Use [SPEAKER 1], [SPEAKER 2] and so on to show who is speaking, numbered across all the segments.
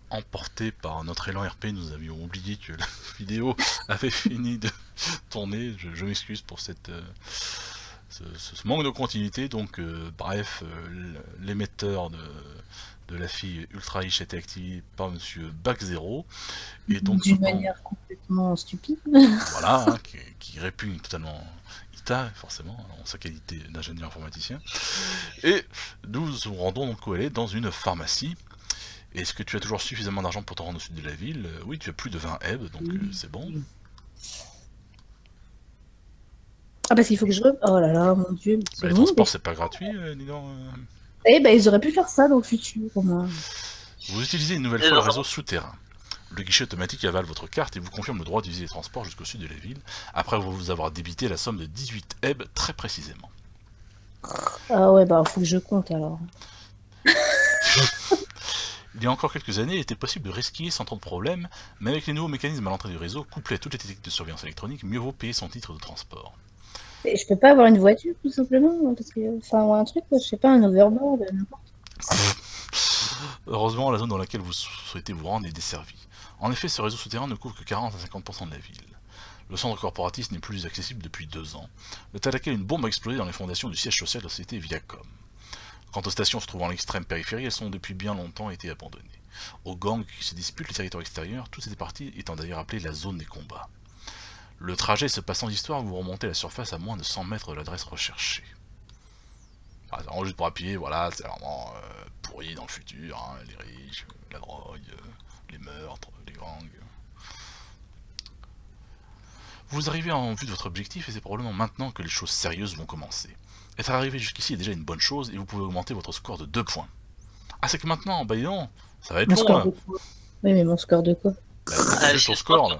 [SPEAKER 1] emporté par notre élan RP, nous avions oublié que la vidéo avait fini de tourner. Je m'excuse pour cette, ce manque de continuité. Donc, bref, l'émetteur de la fille Ultra Riche était activé par monsieur Bac0. Et donc,
[SPEAKER 2] d'une manière complètement stupide.
[SPEAKER 1] voilà, hein, qui répugne totalement Ita, forcément, en sa qualité d'ingénieur informaticien. Et nous nous rendons donc où elle est, dans une pharmacie. Est-ce que tu as toujours suffisamment d'argent pour te rendre au sud de la ville? Oui, tu as plus de 20 EB, donc c'est bon.
[SPEAKER 2] Ah, parce qu'il faut que je... Oh là là, mon dieu.
[SPEAKER 1] Bah, les transports, c'est pas gratuit, dis donc.
[SPEAKER 2] Eh ben, ils auraient pu faire ça dans le futur, au moins.
[SPEAKER 1] Vous utilisez une nouvelle fois le réseau souterrain. Le guichet automatique avale votre carte et vous confirme le droit d'utiliser les transports jusqu'au sud de la ville, après vous avoir débité la somme de 18 EB très précisément.
[SPEAKER 2] Ah ouais, bah faut que je compte alors.
[SPEAKER 1] Il y a encore quelques années, il était possible de resquiller sans trop de problèmes, mais avec les nouveaux mécanismes à l'entrée du réseau, couplés à toutes les techniques de surveillance électronique, mieux vaut payer son titre de transport.
[SPEAKER 2] Et je peux pas avoir une voiture, tout simplement, parce que... Enfin, ou un truc, je sais pas, un overboard, n'importe.
[SPEAKER 1] Heureusement, la zone dans laquelle vous souhaitez vous rendre est desservie. En effet, ce réseau souterrain ne couvre que 40 à 50% de la ville. Le centre corporatiste n'est plus accessible depuis 2 ans, le temps à laquelle une bombe a explosé dans les fondations du siège social de la société Viacom. Quant aux stations se trouvant à l'extrême périphérie, elles sont depuis bien longtemps été abandonnées. Aux gangs qui se disputent les territoires extérieurs, toutes ces parties étant d'ailleurs appelées la zone des combats. Le trajet se passe sans histoire, vous remontez à la surface à moins de 100 mètres de l'adresse recherchée. Ah, c'est vraiment juste pour appuyer, voilà, c'est vraiment pourri dans le futur, hein, les riches, la drogue, les meurtres, les gangs. Vous arrivez en vue de votre objectif et c'est probablement maintenant que les choses sérieuses vont commencer. Être arrivé jusqu'ici est déjà une bonne chose et vous pouvez augmenter votre score de 2 points. Ah, c'est que maintenant, bah dis donc, ça va être
[SPEAKER 2] Mon
[SPEAKER 1] long
[SPEAKER 2] score
[SPEAKER 1] là.
[SPEAKER 2] de quoi? Oui, mais mon score de quoi?
[SPEAKER 1] Bah, ton score là.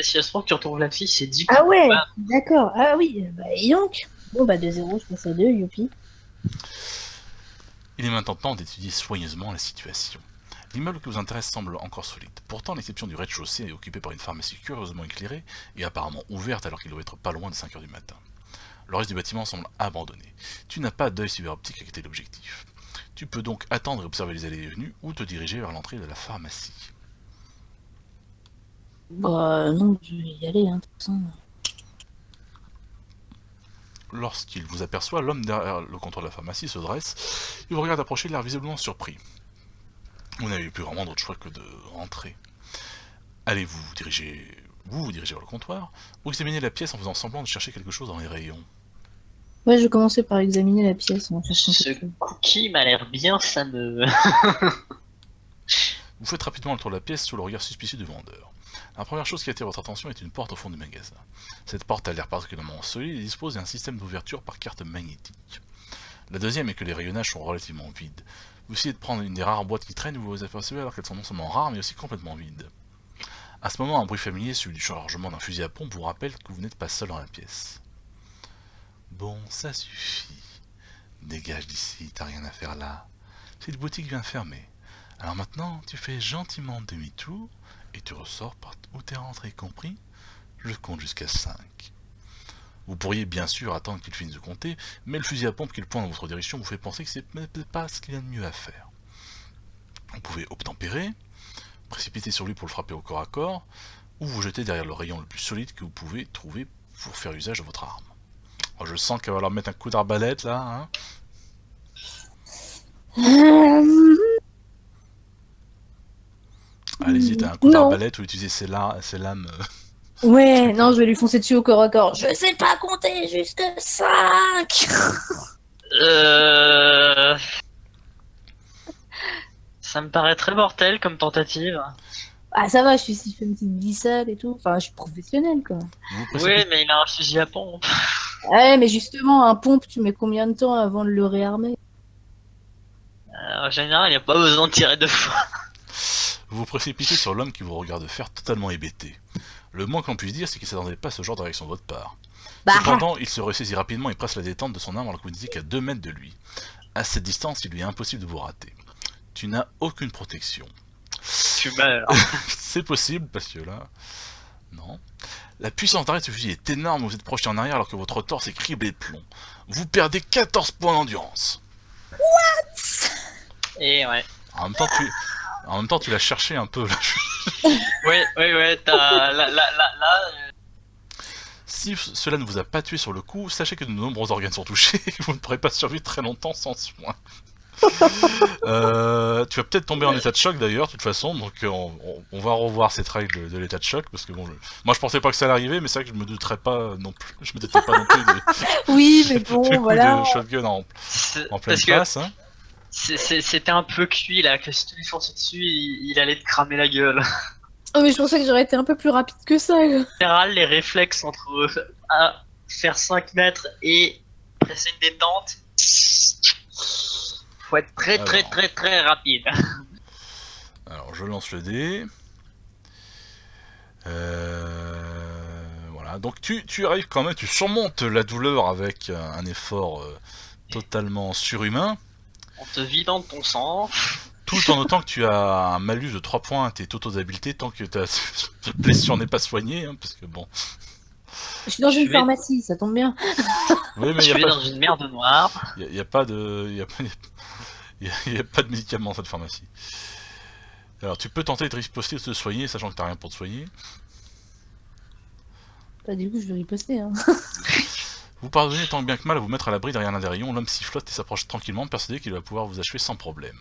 [SPEAKER 3] Si elle se trouve que tu retrouves la fille, c'est 10
[SPEAKER 2] Ah
[SPEAKER 3] points.
[SPEAKER 2] ouais, d'accord. Ah oui, bah et donc. Bon, bah 2-0, je passe à 2, youpi.
[SPEAKER 1] Il est maintenant temps d'étudier soigneusement la situation. L'immeuble qui vous intéresse semble encore solide. Pourtant, l'exception du rez-de-chaussée est occupé par une pharmacie curieusement éclairée et apparemment ouverte alors qu'il doit être pas loin de 5 h du matin. Le reste du bâtiment semble abandonné. Tu n'as pas d'œil cyberoptique qui était l'objectif. Tu peux donc attendre et observer les allées et venues ou te diriger vers l'entrée de la pharmacie.
[SPEAKER 2] Bah non, je vais y aller, hein, de toute façon.
[SPEAKER 1] Lorsqu'il vous aperçoit, l'homme derrière le comptoir de la pharmacie se dresse et vous regarde approcher, l'air visiblement surpris. Vous n'avez plus vraiment d'autre choix que de rentrer. Allez vous diriger vers le comptoir, ou examiner la pièce en faisant semblant de chercher quelque chose dans les rayons.
[SPEAKER 2] Ouais, je vais commencer par examiner la pièce.
[SPEAKER 3] Ce cookie m'a l'air bien, ça me...
[SPEAKER 1] Vous faites rapidement le tour de la pièce sous le regard suspicieux du vendeur. La première chose qui attire votre attention est une porte au fond du magasin. Cette porte a l'air particulièrement solide et dispose d'un système d'ouverture par carte magnétique. La deuxième est que les rayonnages sont relativement vides. Vous essayez de prendre une des rares boîtes qui traînent et vous vous apercevez alors qu'elles sont non seulement rares mais aussi complètement vides. À ce moment, un bruit familier, celui du chargement d'un fusil à pompe, vous rappelle que vous n'êtes pas seul dans la pièce. Bon, ça suffit. Dégage d'ici, t'as rien à faire là. Cette boutique vient de fermer. Alors maintenant, tu fais gentiment demi-tour et tu ressors par où t'es rentré, compris? Je compte jusqu'à 5. Vous pourriez bien sûr attendre qu'il finisse de compter, mais le fusil à pompe qu'il pointe dans votre direction vous fait penser que c'est peut-être pas ce qu'il y a de mieux à faire. Vous pouvez obtempérer, précipiter sur lui pour le frapper au corps à corps, ou vous jeter derrière le rayon le plus solide que vous pouvez trouver pour faire usage de votre arme. Oh, je sens qu'elle va leur mettre un coup d'arbalète là, hein. Allez-y, t'as un coup d'arbalète ou utiliser ses lames.
[SPEAKER 2] Ouais, non, je vais lui foncer dessus au corps à corps. Je sais pas compter jusqu'à 5.
[SPEAKER 3] Ça me paraît très mortel comme tentative.
[SPEAKER 2] Ah, ça va, je fais une petite glissade et tout. Enfin, je suis professionnel, quoi.
[SPEAKER 3] Oui, mais il a un fusil à pompe.
[SPEAKER 2] Ouais, mais justement, un pompe, tu mets combien de temps avant de le réarmer?
[SPEAKER 3] En général, il n'y a pas besoin de tirer deux fois.
[SPEAKER 1] Vous vous précipitez sur l'homme qui vous regarde faire totalement hébété. Le moins qu'on puisse dire, c'est qu'il s'attendait pas à ce genre de réaction de votre part. Cependant, il se ressaisit rapidement et presse la détente de son arme alors que vous n'étiez qu'à 2 mètres de lui. À cette distance, il lui est impossible de vous rater. Tu n'as aucune protection.
[SPEAKER 3] Tu meurs.
[SPEAKER 1] C'est possible, parce que là... Non. La puissance d'arrêt de ce fusil est énorme, vous êtes projeté en arrière alors que votre torse est criblé de plomb. Vous perdez 14 points d'endurance.
[SPEAKER 2] What?
[SPEAKER 3] Et ouais.
[SPEAKER 1] En même temps, En même temps, tu l'as cherché un peu là.
[SPEAKER 3] Ouais, t'as...
[SPEAKER 1] Si cela ne vous a pas tué sur le coup, sachez que de nombreux organes sont touchés et que vous ne pourrez pas survivre très longtemps sans soin. Tu vas peut-être tomber en état de choc d'ailleurs, de toute façon, donc on va revoir cette règle de l'état de choc, parce que bon, moi je pensais pas que ça allait arriver, mais c'est vrai que je me douterais pas non plus, je me doutais pas non plus
[SPEAKER 2] Oui, mais
[SPEAKER 1] du
[SPEAKER 2] bon,
[SPEAKER 1] coup
[SPEAKER 2] voilà.
[SPEAKER 1] de shotgun en pleine
[SPEAKER 3] Parce que
[SPEAKER 1] face. Hein.
[SPEAKER 3] c'était un peu cuit là, que si tu lui fonçais dessus, il allait te cramer la gueule.
[SPEAKER 2] Oh, mais je pensais que j'aurais été un peu plus rapide que ça.
[SPEAKER 3] En général, les réflexes entre faire 5 mètres et presser une détente, faut être très rapide.
[SPEAKER 1] Alors je lance le dé. Voilà, donc tu arrives quand même, tu surmontes la douleur avec un effort totalement surhumain.
[SPEAKER 3] On te vide de ton sang.
[SPEAKER 1] Tout en notant que tu as un malus de 3 points à tes totaux d'habileté tant que ta blessure n'est pas soignée, hein, parce que bon...
[SPEAKER 2] Je suis dans
[SPEAKER 3] Je
[SPEAKER 2] une
[SPEAKER 3] vais-
[SPEAKER 2] pharmacie, ça tombe bien.
[SPEAKER 1] Oui, mais
[SPEAKER 3] Je
[SPEAKER 1] il
[SPEAKER 3] vais
[SPEAKER 1] n'y a,
[SPEAKER 3] dans une merde noire.
[SPEAKER 1] y a pas de... Y a pas de médicaments dans cette pharmacie. Alors tu peux tenter de riposter ou de te soigner, sachant que t'as rien pour te soigner.
[SPEAKER 2] Bah, du coup, je vais riposter. Hein.
[SPEAKER 1] Vous parvenez tant bien que mal à vous mettre à l'abri derrière l'un des rayons, l'homme sifflote et s'approche tranquillement, persuadé qu'il va pouvoir vous achever sans problème.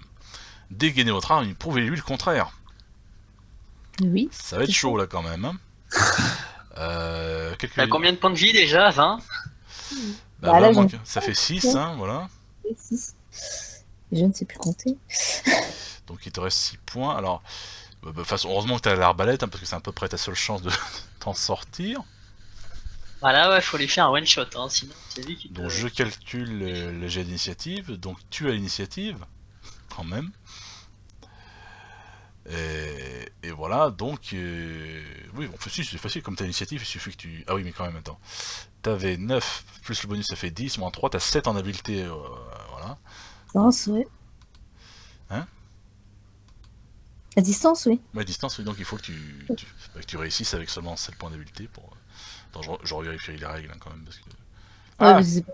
[SPEAKER 1] Dégainez votre arme et prouvez-lui le contraire.
[SPEAKER 2] Oui.
[SPEAKER 1] Ça va être chaud là quand même. Hein.
[SPEAKER 3] T'as combien de points de vie déjà? 20?
[SPEAKER 1] Bah,
[SPEAKER 2] Bah, là,
[SPEAKER 1] vraiment,
[SPEAKER 2] j'en-
[SPEAKER 1] ça fait 6, hein, voilà.
[SPEAKER 2] 6. Je ne sais plus compter.
[SPEAKER 1] Donc il te reste 6 points. Alors, heureusement que t'as l'arbalète, hein, parce que c'est à peu près ta seule chance de t'en sortir.
[SPEAKER 3] Voilà, ouais, faut lui faire un one shot, hein, sinon c'est lui qui te...
[SPEAKER 1] Donc je calcule le jet d'initiative. Donc tu as l'initiative, quand même. Et voilà, donc... oui, bon, si, c'est facile, comme t'as l'initiative, il suffit que tu... Ah oui, mais quand même, attends. T'avais 9, plus le bonus, ça fait 10, moins 3, t'as 7 en habileté, voilà.
[SPEAKER 2] Distance, oui.
[SPEAKER 1] Hein?
[SPEAKER 2] À distance, oui.
[SPEAKER 1] Ouais, distance, oui, donc il faut que tu réussisses avec seulement 7 points d'habileté pour... Attends, je revérifie les règles, hein, quand même, parce que...
[SPEAKER 2] Ouais,
[SPEAKER 1] Ah,
[SPEAKER 2] mais c'est pas...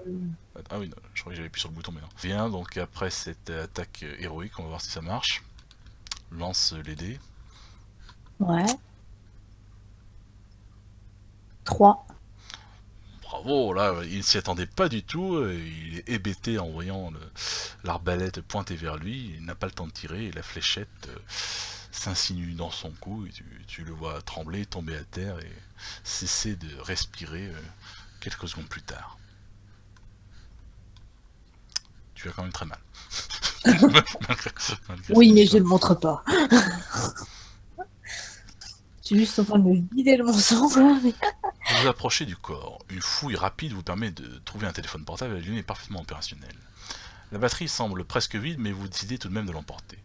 [SPEAKER 1] ah oui, non, je croyais que j'avais appuyé sur le bouton, mais non. Bien, donc après cette attaque héroïque, on va voir si ça marche. Lance les dés.
[SPEAKER 2] Ouais. 3.
[SPEAKER 1] Bravo, là, il s'y attendait pas du tout, il est hébété en voyant l'arbalète pointer vers lui, il n'a pas le temps de tirer, et la fléchette s'insinue dans son cou, et tu le vois trembler, tomber à terre, et cesser de respirer quelques secondes plus tard. Tu as quand même très mal. Malgré
[SPEAKER 2] Oui,
[SPEAKER 1] son
[SPEAKER 2] mais
[SPEAKER 1] histoire.
[SPEAKER 2] je le montre pas. Je suis juste en train de me vider de mon sang, là. Mais...
[SPEAKER 1] Vous vous approchez du corps. Une fouille rapide vous permet de trouver un téléphone portable et l'une est parfaitement opérationnel. La batterie semble presque vide, mais vous décidez tout de même de l'emporter.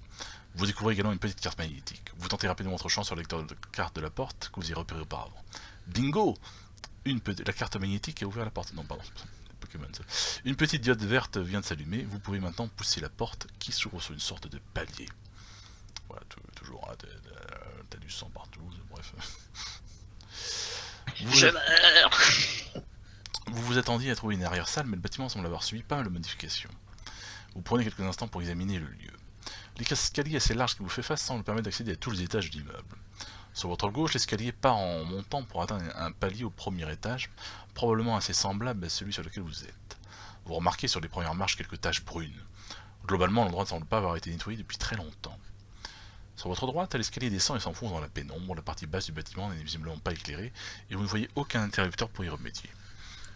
[SPEAKER 1] Vous découvrez également une petite carte magnétique. Vous tentez rapidement votre chance sur le lecteur de carte de la porte que vous y repérez auparavant. Bingo! La carte magnétique a ouvert la porte. Non, pardon, Pokémon. Une petite diode verte vient de s'allumer. Vous pouvez maintenant pousser la porte qui s'ouvre sur une sorte de palier. Voilà, toujours, hein, t'as du sang partout, bref.
[SPEAKER 3] Je meurs.
[SPEAKER 1] Vous vous attendiez à trouver une arrière-salle, mais le bâtiment semble avoir subi pas mal de modifications. Vous prenez quelques instants pour examiner le lieu. L'escalier assez large qui vous fait face semble permettre d'accéder à tous les étages de l'immeuble. Sur votre gauche, l'escalier part en montant pour atteindre un palier au premier étage, probablement assez semblable à celui sur lequel vous êtes. Vous remarquez sur les premières marches quelques taches brunes. Globalement, l'endroit ne semble pas avoir été nettoyé depuis très longtemps. Sur votre droite, l'escalier descend et s'enfonce dans la pénombre, la partie basse du bâtiment n'est visiblement pas éclairée, et vous ne voyez aucun interrupteur pour y remédier.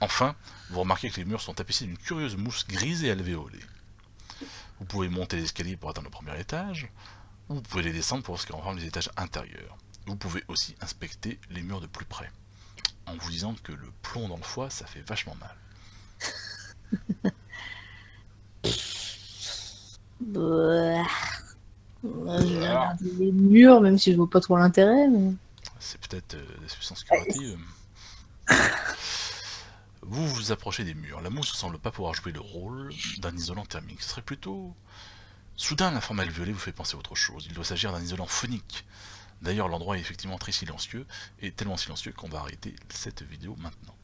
[SPEAKER 1] Enfin, vous remarquez que les murs sont tapissés d'une curieuse mousse grise et alvéolée. Vous pouvez monter l'escalier pour atteindre le premier étage, ou vous pouvez les descendre pour ce qui renferme les étages intérieurs. Vous pouvez aussi inspecter les murs de plus près, en vous disant que le plomb dans le foie, ça fait vachement mal.
[SPEAKER 2] Bah... Je vais regarder les murs, même si je vois pas trop l'intérêt. Mais...
[SPEAKER 1] C'est peut-être des substances curatives. Vous vous approchez des murs. La mousse ne semble pas pouvoir jouer le rôle d'un isolant thermique. Ce serait plutôt... Soudain, la forme alvéolée vous fait penser à autre chose. Il doit s'agir d'un isolant phonique. D'ailleurs, l'endroit est effectivement très silencieux, et tellement silencieux qu'on va arrêter cette vidéo maintenant.